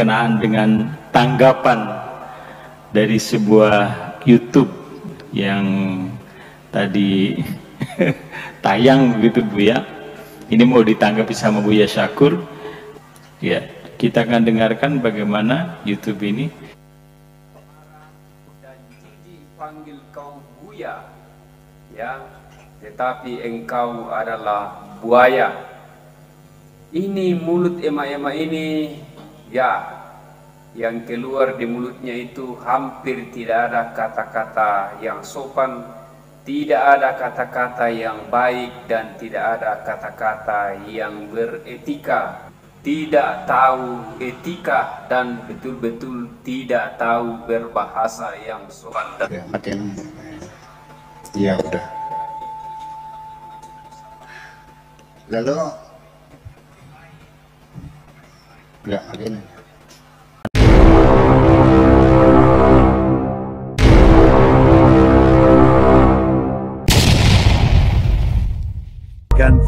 berkenaan dengan tanggapan dari sebuah YouTube yang tadi tayang begitu Buya. Ini mau ditanggapi sama Buya Syakur. Ya, kita akan dengarkan bagaimana YouTube ini. Dan jijik panggil kau Buya, ya, tetapi engkau adalah buaya. Ini mulut emak-emak ini, ya, yang keluar di mulutnya itu hampir tidak ada kata-kata yang sopan, tidak ada kata-kata yang baik, dan tidak ada kata-kata yang beretika. Tidak tahu etika dan betul-betul tidak tahu berbahasa yang sopan. Ya, matiin. Ya udah. Lalu nggak matiin.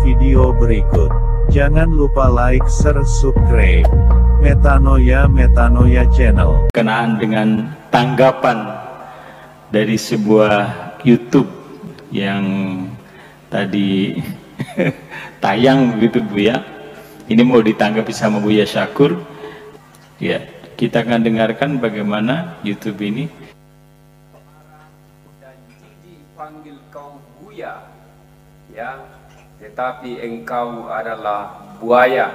Video berikut. Jangan lupa like, subscribe Metanoia Channel. Berkenaan dengan tanggapan dari sebuah YouTube yang tadi tayang begitu Buya. Ini mau ditanggapi sama Buya Syakur. Ya, kita akan dengarkan bagaimana YouTube ini. Dan jijik panggil kau Buya, ya, tetapi engkau adalah buaya.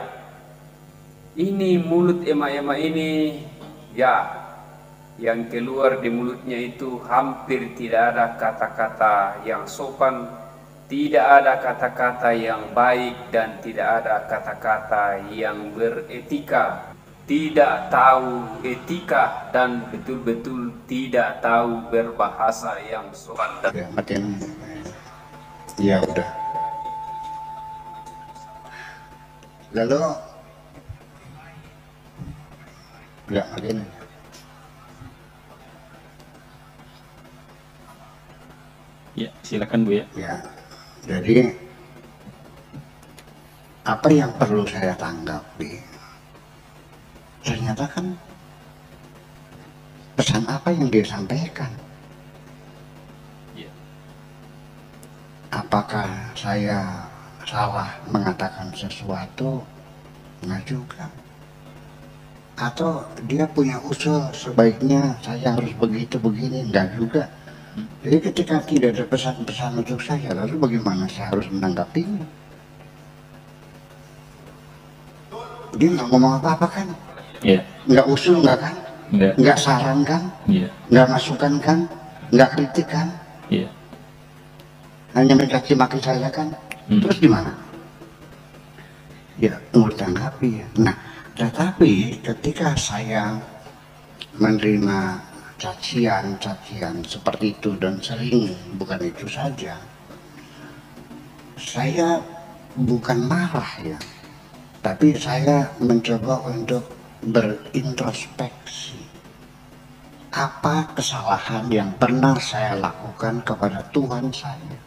Ini mulut emak-emak ini, ya, yang keluar di mulutnya itu hampir tidak ada kata-kata yang sopan, tidak ada kata-kata yang baik, dan tidak ada kata-kata yang beretika. Tidak tahu etika dan betul-betul tidak tahu berbahasa yang sopan. Ya, matiin. Ya udah. Lalu nggak matiin. Ya, silakan Buya. Ya, jadi apa yang perlu saya tanggapi? Ternyata kan pesan apa yang dia sampaikan? Ya. Apakah saya salah mengatakan sesuatu? Enggak juga. Atau dia punya usul sebaiknya saya harus begitu begini? Enggak juga. Jadi ketika tidak ada pesan-pesan untuk saya, lalu bagaimana saya harus menanggapinya? Dia nggak ngomong apa-apa kan? Ya. Nggak usul nggak kan? Nggak saran kan? Ya. Nggak masukan kan? Nggak kritik kan? Ya. Hanya mencaci maki saya kan? Terus gimana? Ya, tunggu tanggapi ya. Nah, tetapi ketika saya menerima cacian seperti itu, dan sering, bukan itu saja, saya bukan marah ya, tapi saya mencoba untuk berintrospeksi. Apa kesalahan yang pernah saya lakukan kepada Tuhan saya?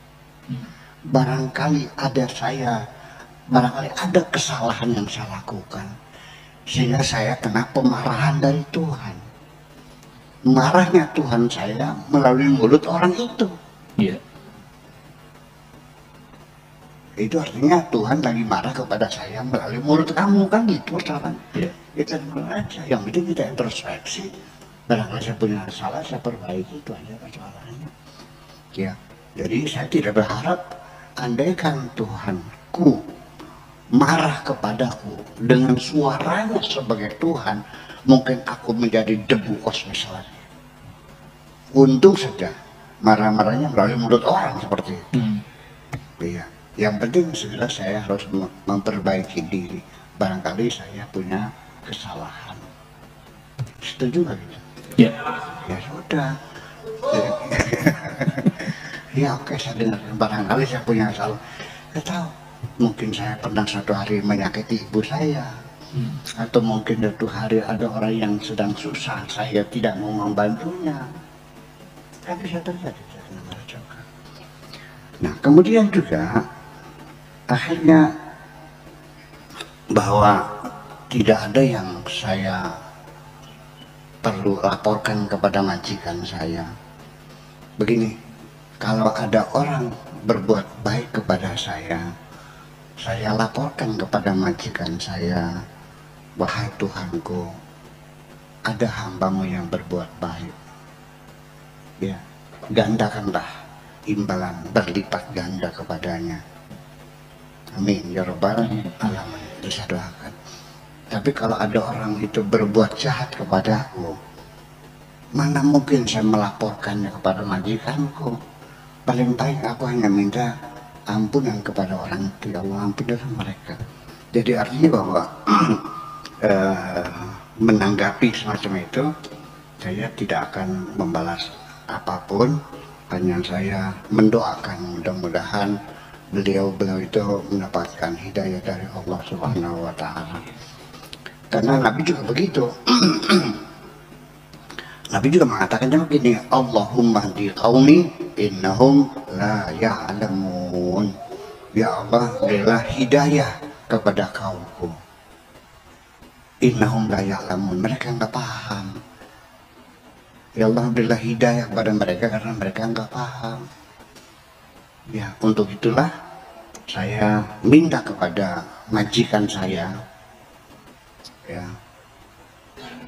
Barangkali ada kesalahan yang saya lakukan sehingga saya kena pemarahan dari Tuhan. Marahnya Tuhan saya melalui mulut orang itu. Iya. Itu artinya Tuhan lagi marah kepada saya melalui mulut kamu, kan gitu kan? Iya. Kita aja. Yang penting kita introspeksi. Barangkali saya punya salah, saya perbaiki, itu aja persoalannya. Ya. Jadi saya tidak berharap andaikan Tuhanku marah kepadaku dengan suaranya sebagai Tuhan, mungkin aku menjadi debu kosmis lagi. Untung saja marah-marahnya melalui mulut orang seperti itu. Iya. Yang penting segera saya harus memperbaiki diri. Barangkali saya punya kesalahan. Setuju nggak gitu? Ya. Ya sudah. Ya oke, saya dengar. Barangkali saya punya salah. Saya tahu. Mungkin saya pernah suatu hari menyakiti ibu saya. Atau mungkin suatu hari ada orang yang sedang susah, saya tidak mau membantunya. Kan bisa terjadi. Nah, kemudian juga akhirnya bahwa tidak ada yang saya perlu laporkan kepada majikan saya. Begini, kalau ada orang berbuat baik kepada saya laporkan kepada majikan saya, wahai Tuhanku, ada hambamu yang berbuat baik, ya, gandakanlah imbalan berlipat ganda kepadanya. Amin ya rabbal alamin. Bisa doakan. Tapi kalau ada orang itu berbuat jahat kepadaku, mana mungkin saya melaporkannya kepada majikanku. Paling baik aku hanya minta ampunan kepada orang itu, ya Allah ampunilah mereka. Jadi artinya bahwa menanggapi semacam itu, saya tidak akan membalas apapun, hanya saya mendoakan mudah-mudahan beliau itu mendapatkan hidayah dari Allah Subhanahu wa Ta'ala. Karena Nabi juga begitu. Nabi juga mengatakan begini, Allahumma hdi qaumi innahum la ya'lamun. Ya Allah, berilah hidayah kepada kaumku. Innahum la ya'lamun, mereka enggak paham. Ya Allah, berilah hidayah kepada mereka karena mereka enggak paham. Ya, untuk itulah saya minta kepada majikan saya, ya,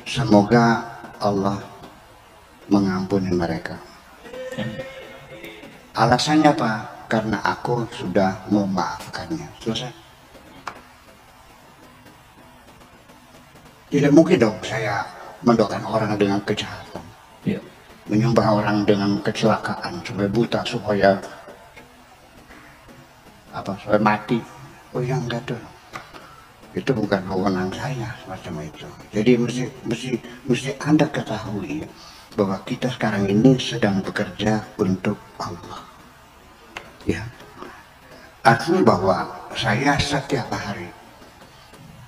semoga Allah mengampuni mereka. Alasannya apa? Karena aku sudah memaafkannya. Selesai. Tidak mungkin dong saya mendoakan orang dengan kejahatan, Ya. menyembah orang dengan kecelakaan supaya buta, supaya supaya mati. Oh ya, enggak tuh. Itu bukan wewenang saya semacam itu. Jadi mesti Anda ketahui bahwa kita sekarang ini sedang bekerja untuk Allah. Ya. Artinya bahwa saya setiap hari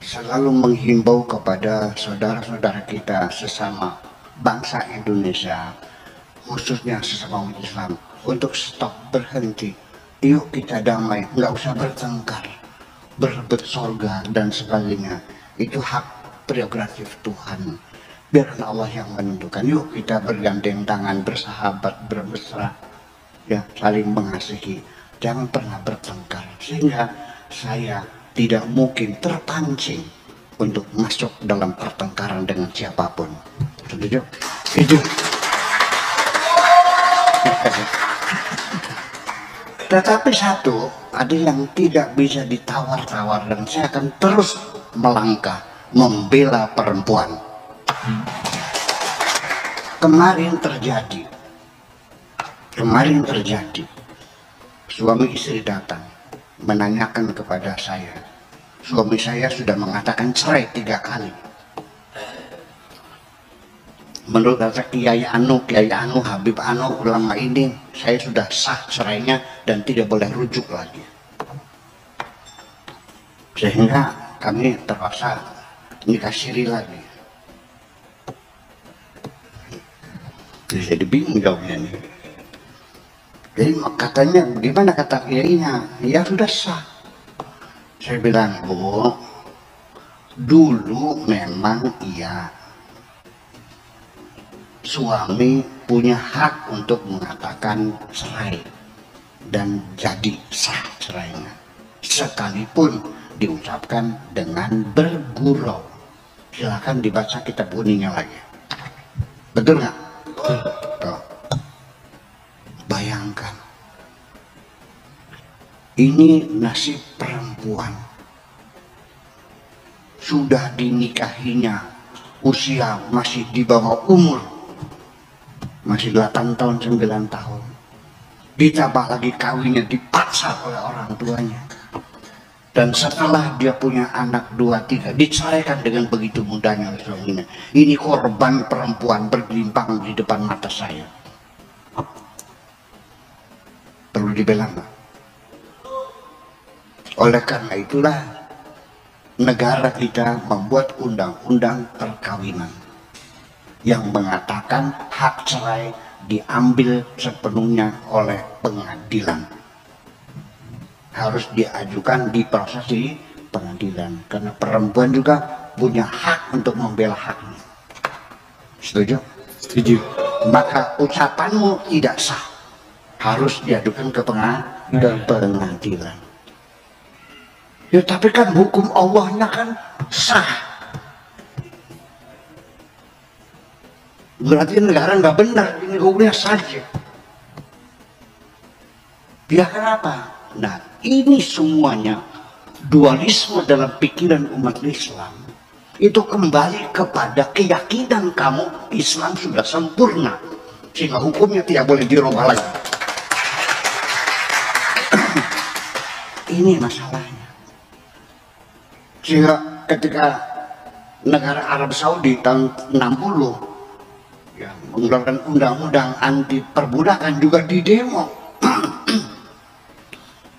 selalu menghimbau kepada saudara-saudara kita sesama bangsa Indonesia, khususnya sesama umat Islam, untuk stop, berhenti. Yuk kita damai, nggak usah bertengkar, berebut surga dan sebagainya. Itu hak prerogatif Tuhan. Biarkan Allah yang menentukan. Yuk kita bergandeng tangan, bersahabat, bermesra, ya, saling mengasihi. Jangan pernah bertengkar, sehingga saya tidak mungkin terpancing untuk masuk dalam pertengkaran dengan siapapun. Setuju? Setuju. Tetapi satu, ada yang tidak bisa ditawar-tawar, dan saya akan terus melangkah membela perempuan. Kemarin terjadi, suami istri datang menanyakan kepada saya, suami saya sudah mengatakan cerai 3 kali. Menurut kata Kiai Anu, Habib Anu, ulama ini, saya sudah sah cerainya dan tidak boleh rujuk lagi. Sehingga kami terpaksa nikah siri lagi. Jadi bingung jawabnya nih. Jadi katanya, gimana kata kiainya? Ya sudah sah. Saya bilang, Bu, dulu memang iya, suami punya hak untuk mengatakan cerai dan jadi sah cerainya, sekalipun diucapkan dengan bergurau. Silakan dibaca kitab kuningnya lagi. Betul nggak? Tuh. Bayangkan, ini nasib perempuan, sudah dinikahinya usia masih di bawah umur, masih 8 tahun 9 tahun, ditambah lagi kawinnya dipaksa oleh orang tuanya, dan setelah dia punya anak 2-3 diceraikan dengan begitu mudahnya oleh suaminya. Ini korban perempuan bergelimpangan di depan mata saya. Perlu dibela nggak? Oleh karena itulah negara kita membuat undang-undang perkawinan yang mengatakan hak cerai diambil sepenuhnya oleh pengadilan. Harus diajukan di proses di pengadilan, karena perempuan juga punya hak untuk membela haknya. Setuju? Setuju. Maka ucapanmu tidak sah, harus diadukan ke pengadilan. Ya tapi kan hukum Allahnya kan sah. Berarti negara nggak benar, ini hukumnya saja. Ya kenapa? Nah ini semuanya dualisme dalam pikiran umat Islam. Itu kembali kepada keyakinan kamu Islam sudah sempurna sehingga hukumnya tidak boleh dirubah lagi. Ini masalahnya. Sehingga ketika negara Arab Saudi tahun 60 ya, mengeluarkan undang-undang anti perbudakan juga didemo.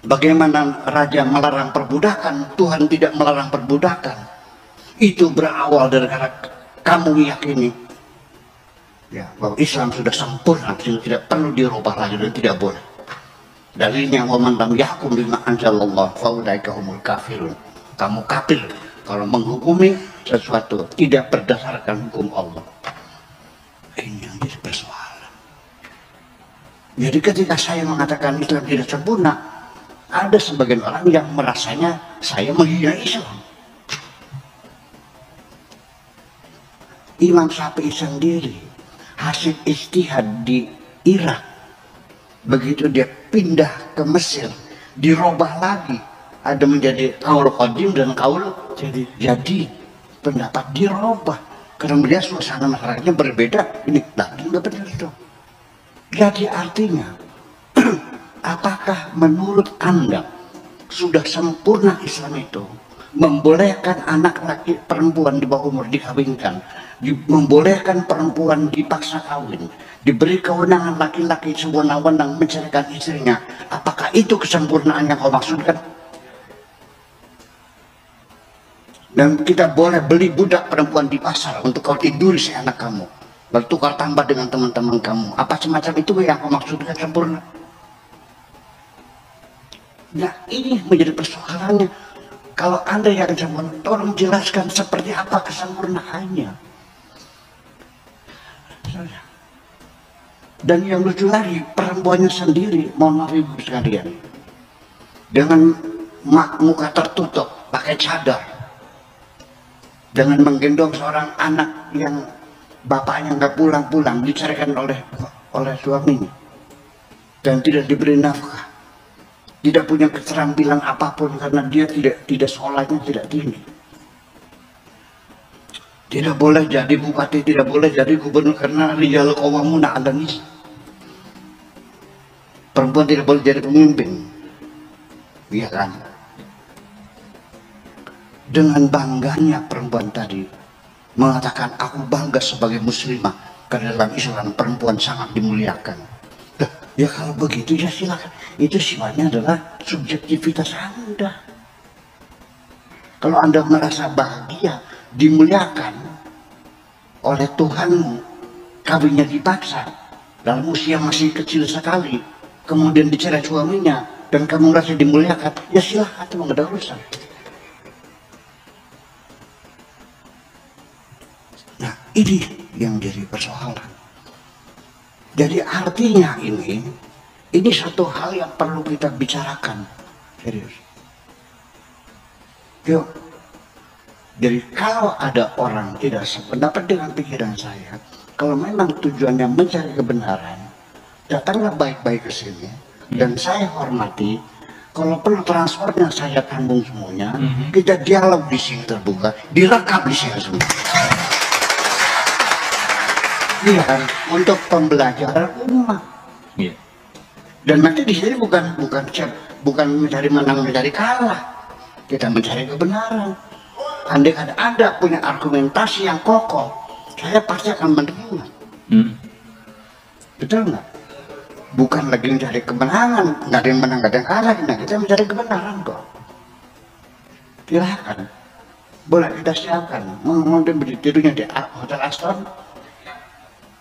Bagaimana raja melarang perbudakan, Tuhan tidak melarang perbudakan. Itu berawal dari karena kamu yakini ya, bahwa Islam sudah sempurna, tidak perlu dirubah lagi dan tidak boleh. Dalilnya wa man lam yahkum bima anzalallah fa ulaika humul kafirun. Kamu kafir kalau menghukumi sesuatu tidak berdasarkan hukum Allah. Ini yang jadi persoalan. Jadi ketika saya mengatakan Islam tidak sempurna, ada sebagian orang yang merasanya saya menghina Islam. Imam Syafi'i sendiri hasil ijtihad di Irak, begitu dia pindah ke Mesir dirubah lagi, ada menjadi kaul qadim dan kaul jadi pendapat dirubah karena melihat suasana masyarakatnya berbeda. Ini lagi nggak benar itu. Jadi artinya apakah menurut Anda sudah sempurna Islam itu membolehkan anak laki perempuan di bawah umur dikawinkan, membolehkan perempuan dipaksa kawin, diberi kewenangan laki-laki sewenang-wenang menceraikan istrinya? Apakah itu kesempurnaan yang kau maksudkan? Dan kita boleh beli budak perempuan di pasar untuk kau tidur si anak kamu, lalu tukar tambah dengan teman-teman kamu. Apa semacam itu yang kau maksudkan sempurna? Nah ini menjadi persoalannya. Kalau Anda yang sempurna, tolong jelaskan seperti apa kesempurnaannya. Dan yang lucu lagi, perempuannya sendiri, mohon maaf ibu sekalian, dengan muka tertutup, pakai cadar, dengan menggendong seorang anak yang bapaknya nggak pulang-pulang, diceraikan oleh suaminya, dan tidak diberi nafkah, tidak punya keterampilan apapun karena dia tidak sekolahnya tidak tinggi. Tidak boleh jadi bupati, tidak boleh jadi gubernur karena rijal qawwamuna 'alan nisa. Perempuan tidak boleh jadi pemimpin. Iya kan? Dengan bangganya perempuan tadi mengatakan, aku bangga sebagai muslimah karena dalam Islam perempuan sangat dimuliakan. Ya kalau begitu ya silakan. Itu sifatnya adalah subjektivitas Anda. Kalau Anda merasa bahagia, dimuliakan oleh Tuhanmu, kawinnya dipaksa, dalam usia masih kecil sekali, kemudian dicerai suaminya, dan kamu merasa dimuliakan, ya silakan, itu nggak ada urusan. Nah ini yang jadi persoalan. Jadi artinya ini satu hal yang perlu kita bicarakan serius. Yuk. Jadi kalau ada orang tidak sependapat dengan pikiran saya, kalau memang tujuannya mencari kebenaran, datanglah baik-baik ke sini dan saya hormati. Kalau perlu transportnya saya tanggung semuanya. Kita dialog di sini terbuka, direkam di sini semua. Iya kan, untuk pembelajaran umat. Iya. Dan nanti di sini bukan mencari menang, mencari kalah. Kita mencari kebenaran. Andai kan Anda punya argumentasi yang kokoh, saya pasti akan menerima. Betul nggak? Bukan lagi mencari kemenangan, nggak ada yang menang, nggak ada yang kalah. Nah, kita mencari kebenaran kok. Silahkan, boleh kita siapkan. Mau tidunya di Hotel Aston?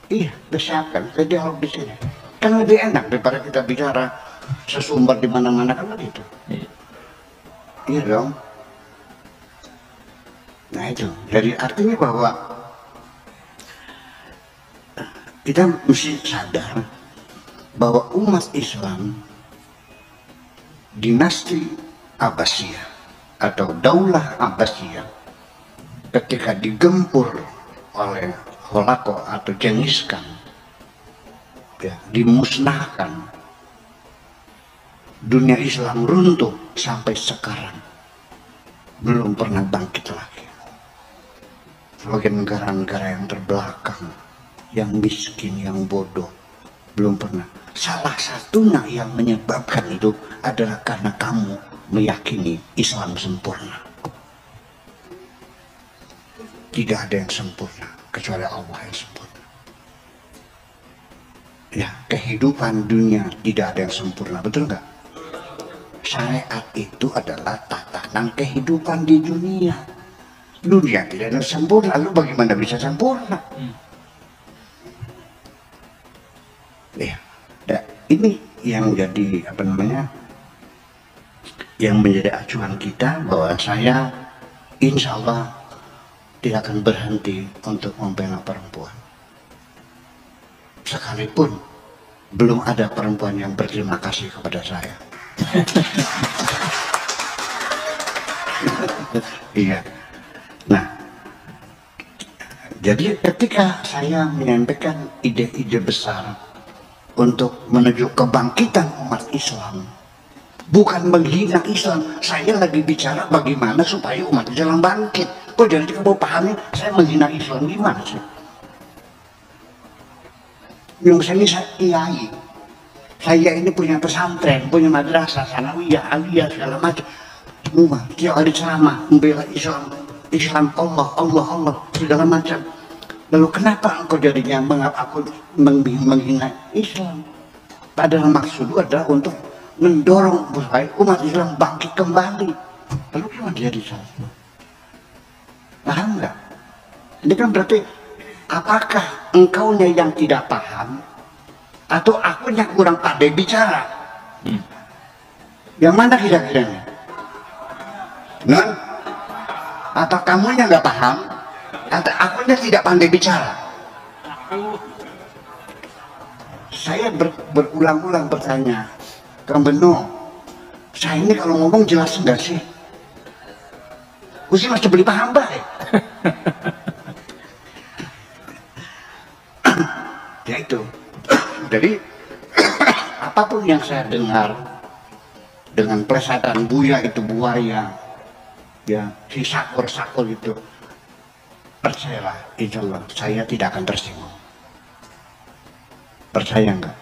Iya, kita siapkan. Saya dialog di sini. Kan lebih enak daripada kita bicara sesumber di mana-mana kan begitu. Iya dong. Nah itu, jadi artinya bahwa kita mesti sadar bahwa umat Islam dinasti Abbasiyah atau Daulah Abbasiyah ketika digempur oleh Holako atau Genghis Khan, ya, dimusnahkan, dunia Islam runtuh sampai sekarang belum pernah bangkit lagi. Sebagai negara-negara yang terbelakang, yang miskin, yang bodoh, belum pernah. Salah satunya yang menyebabkan itu adalah karena kamu meyakini Islam sempurna. Tidak ada yang sempurna kecuali Allah yang sempurna. Ya, kehidupan dunia tidak ada yang sempurna, betul nggak? Syariat itu adalah tatanan kehidupan di dunia. Dunia tidak ada yang sempurna, lalu bagaimana bisa sempurna? Ya, ini yang jadi apa namanya? Yang menjadi acuan kita bahwa saya insya Allah tidak akan berhenti untuk membela perempuan. Sekalipun belum ada perempuan yang berterima kasih kepada saya. Iya. Nah, jadi ketika saya menyampaikan ide-ide besar untuk menuju kebangkitan umat Islam, bukan menghina Islam, saya lagi bicara bagaimana supaya umat Islam bangkit. Kok jadi kamu pahami saya menghina Islam gimana sih? Yang saya kiai, saya ini punya pesantren, punya madrasah, sanawiyah, aliyah, segala macam. Semua tiap hari ceramah membela Islam, Islam, Allah, segala macam. Lalu kenapa engkau jadinya aku menghina Islam? Padahal maksud adalah untuk mendorong supaya umat Islam bangkit kembali. Lalu gimana jadi salah? Paham nggak? Ini kan berarti apakah engkaunya yang tidak paham atau akunya kurang pandai bicara? Yang mana kira-kiranya? Nah, atau kamunya nggak paham atau akunya tidak pandai bicara? Saya berulang-ulang bertanya, Kang Beno, saya ini kalau ngomong jelas enggak sih? Gue sih masih beli paham baik. Ya itu. Jadi apapun yang saya dengar dengan plesetan Buya itu buaya, ya si sakur itu, percayalah, insya Allah saya tidak akan tersinggung. Percaya enggak?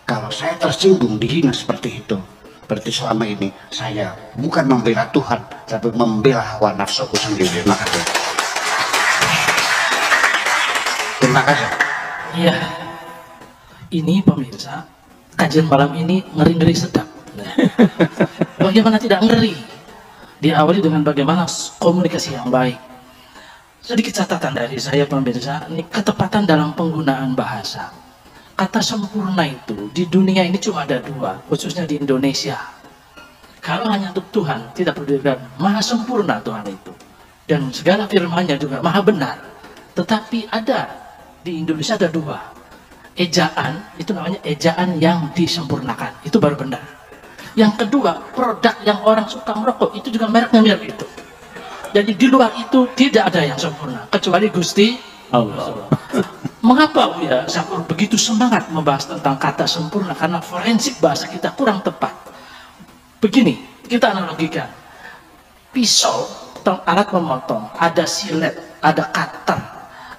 Kalau saya tersinggung, dihina seperti itu, berarti selama ini saya bukan membela Tuhan, tapi membela hawa nafsuku sendiri. Terima kasih. Terima kasih. Iya, ini pemirsa, kajian malam ini ngeri-ngeri sedap. Bagaimana tidak ngeri? Diawali dengan bagaimana komunikasi yang baik. Sedikit catatan dari saya pemirsa, ini ketepatan dalam penggunaan bahasa. Kata sempurna itu di dunia ini cuma ada dua, khususnya di Indonesia. Kalau hanya untuk Tuhan, tidak perlu dikatakan maha sempurna Tuhan itu. Dan segala firman-Nya juga maha benar. Tetapi ada, di Indonesia ada dua. Ejaan, itu namanya ejaan yang disempurnakan. Itu baru benar. Yang kedua, produk yang orang suka merokok, itu juga mereknya mirip itu. Jadi di luar itu tidak ada yang sempurna, kecuali Gusti Allah. Mengapa ya Sakur begitu semangat membahas tentang kata sempurna? Karena forensik bahasa kita kurang tepat. Begini, kita analogikan. Pisau, alat memotong, ada silet, ada cutter,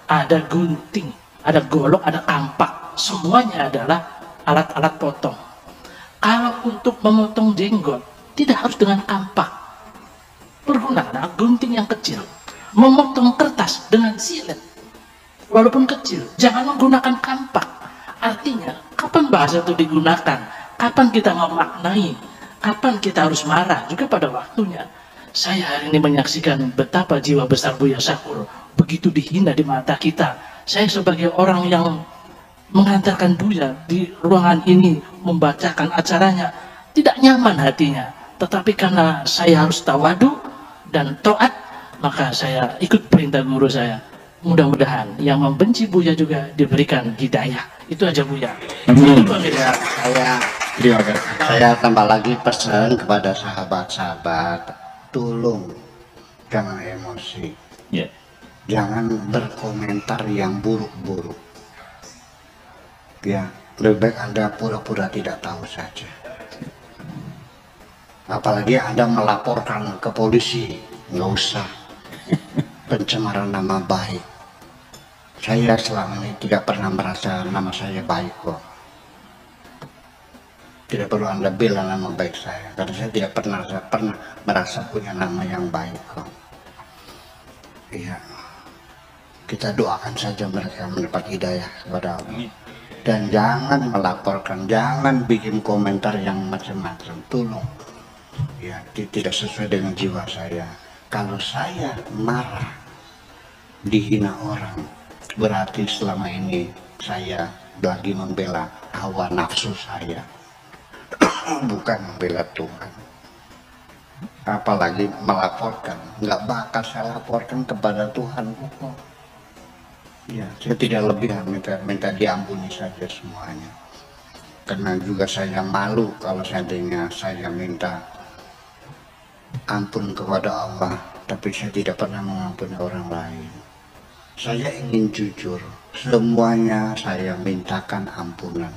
ada gunting, ada golok, ada kampak. Semuanya adalah alat-alat potong. Kalau untuk memotong jenggot, tidak harus dengan kampak. Pergunakan gunting yang kecil. Memotong kertas dengan silet, walaupun kecil, jangan menggunakan kampak. Artinya, kapan bahasa itu digunakan? Kapan kita memaknai? Kapan kita harus marah? Juga pada waktunya. Saya hari ini menyaksikan betapa jiwa besar Buya Sakur begitu dihina di mata kita. Saya sebagai orang yang mengantarkan Buya di ruangan ini, membacakan acaranya, tidak nyaman hatinya. Tetapi karena saya harus tawadu dan taat, maka saya ikut perintah guru saya. mudah-mudahan yang membenci Buya juga diberikan hidayah. Itu aja Buya. Amin. Ya, Terima kasih. saya tambah lagi pesan kepada sahabat-sahabat, tolong jangan emosi, Ya. jangan berkomentar yang buruk-buruk. Ya, lebih baik Anda pura-pura tidak tahu saja. Apalagi Anda melaporkan ke polisi, nggak usah. Pencemaran nama baik. Saya selama ini tidak pernah merasa nama saya baik kok. Tidak perlu Anda bilang nama baik saya, karena saya tidak pernah merasa punya nama yang baik kok. Iya, kita doakan saja mereka mendapat hidayah kepada Allah. Dan jangan melaporkan, jangan bikin komentar yang macam-macam, tolong. Ya, tidak sesuai dengan jiwa saya. Kalau saya marah, dihina orang, berarti selama ini saya lagi membela hawa nafsu saya, bukan membela Tuhan. Apalagi melaporkan, nggak bakal saya laporkan kepada Tuhan kok. Ya, saya tidak lebih minta diampuni saja semuanya. Karena juga saya malu kalau seandainya saya minta ampun kepada Allah, tapi saya tidak pernah mengampuni orang lain. Saya ingin jujur, semuanya saya mintakan ampunan.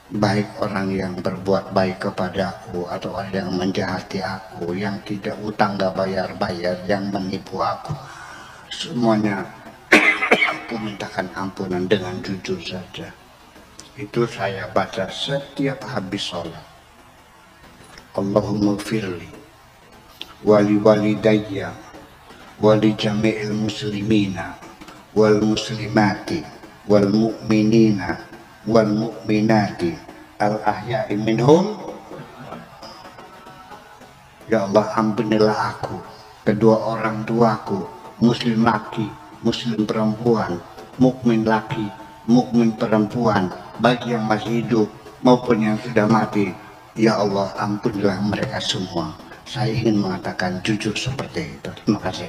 Baik orang yang berbuat baik kepadaku atau orang yang menjahati aku, yang tidak utang gak bayar-bayar, yang menipu aku, semuanya aku mintakan ampunan dengan jujur saja. Itu saya baca setiap habis sholat. Allahumma firli wali walidayya wali jami'il muslimina wal muslimati wal mu'minina wal mu'minati al ahya'i minhum. Ya Allah, ampunilah aku, kedua orang tuaku, muslim laki, muslim perempuan, mukmin laki, mukmin perempuan, baik yang masih hidup maupun yang sudah mati. Ya Allah, ampunilah mereka semua. Saya ingin mengatakan jujur seperti itu. Terima kasih.